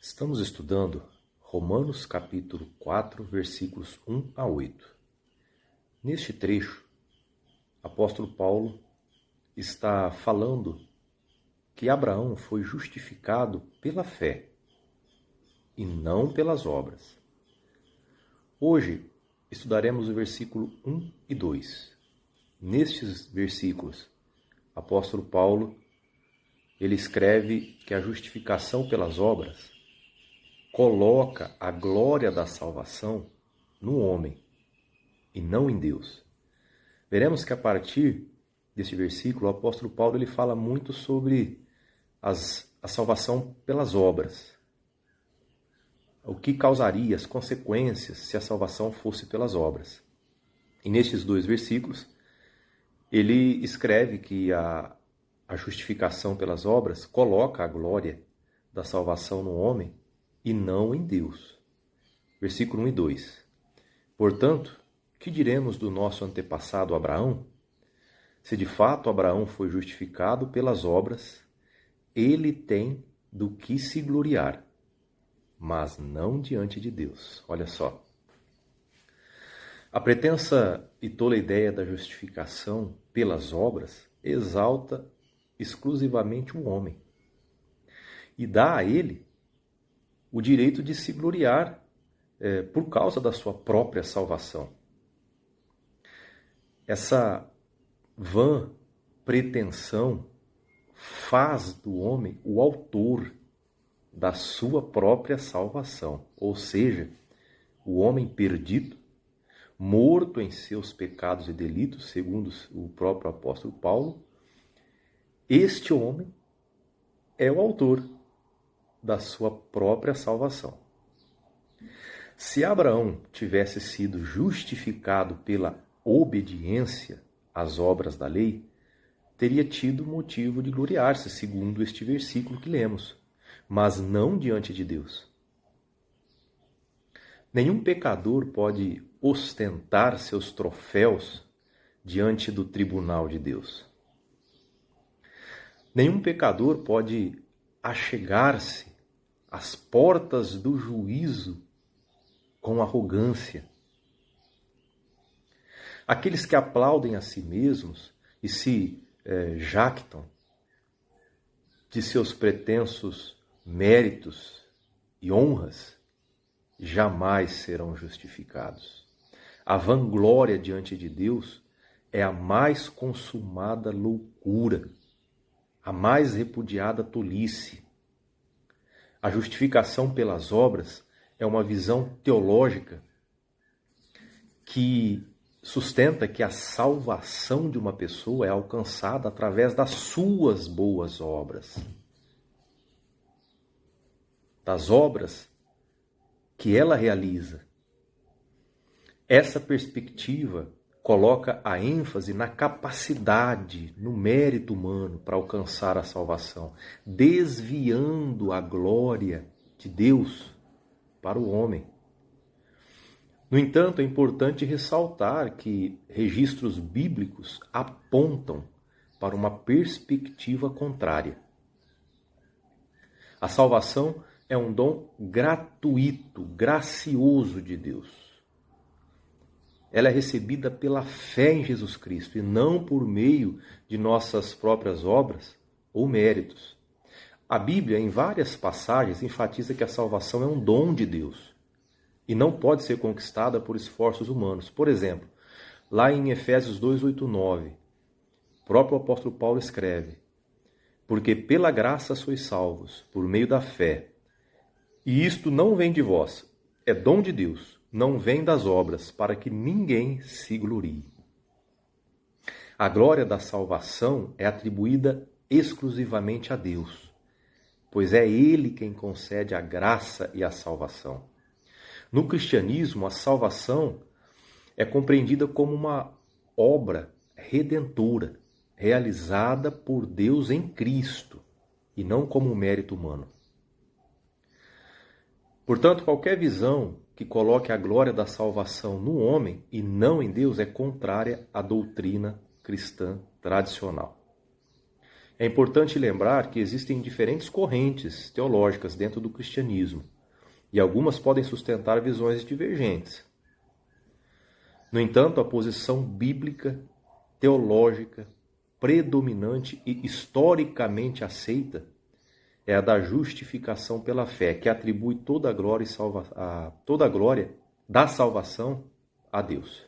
Estamos estudando Romanos capítulo 4, versículos 1 a 8. Neste trecho, apóstolo Paulo está falando que Abraão foi justificado pela fé e não pelas obras. Hoje estudaremos o versículo 1 e 2. Nestes versículos, apóstolo Paulo ele escreve que a justificação pelas obras coloca a glória da salvação no homem e não em Deus. Veremos que a partir deste versículo, o apóstolo Paulo ele fala muito sobre a salvação pelas obras. O que causaria as consequências se a salvação fosse pelas obras. E nestes dois versículos, ele escreve que a justificação pelas obras coloca a glória da salvação no homem e não em Deus. Versículo 1 e 2. Portanto, que diremos do nosso antepassado Abraão? Se de fato Abraão foi justificado pelas obras, ele tem do que se gloriar, mas não diante de Deus. Olha só. A pretensa e tola ideia da justificação pelas obras exalta exclusivamente o homem e dá a ele o direito de se gloriar por causa da sua própria salvação. Essa vã pretensão faz do homem o autor da sua própria salvação, ou seja, o homem perdido, morto em seus pecados e delitos, segundo o próprio apóstolo Paulo, este homem é o autor da sua própria salvação. Se Abraão tivesse sido justificado pela obediência às obras da lei, teria tido motivo de gloriar-se, segundo este versículo que lemos, mas não diante de Deus. Nenhum pecador pode ostentar seus troféus diante do tribunal de Deus. Nenhum pecador pode achegar-se às portas do juízo com arrogância. Aqueles que aplaudem a si mesmos e se jactam de seus pretensos méritos e honras jamais serão justificados. A vanglória diante de Deus é a mais consumada loucura, a mais repudiada tolice. A justificação pelas obras é uma visão teológica que sustenta que a salvação de uma pessoa é alcançada através das suas boas obras. Das obras que ela realiza. Essa perspectiva coloca a ênfase na capacidade, no mérito humano para alcançar a salvação, desviando a glória de Deus para o homem. No entanto, é importante ressaltar que registros bíblicos apontam para uma perspectiva contrária. A salvação é um dom gratuito, gracioso de Deus. Ela é recebida pela fé em Jesus Cristo e não por meio de nossas próprias obras ou méritos. A Bíblia, em várias passagens, enfatiza que a salvação é um dom de Deus e não pode ser conquistada por esforços humanos. Por exemplo, lá em Efésios 2, 8, 9, o próprio apóstolo Paulo escreve: porque pela graça sois salvos, por meio da fé. E isto não vem de vós, é dom de Deus, não vem das obras, para que ninguém se glorie. A glória da salvação é atribuída exclusivamente a Deus, pois é Ele quem concede a graça e a salvação. No cristianismo, a salvação é compreendida como uma obra redentora, realizada por Deus em Cristo, e não como um mérito humano. Portanto, qualquer visão que coloque a glória da salvação no homem e não em Deus é contrária à doutrina cristã tradicional. É importante lembrar que existem diferentes correntes teológicas dentro do cristianismo, e algumas podem sustentar visões divergentes. No entanto, a posição bíblica, teológica, predominante e historicamente aceita é a da justificação pela fé, que atribui toda a glória da salvação a Deus.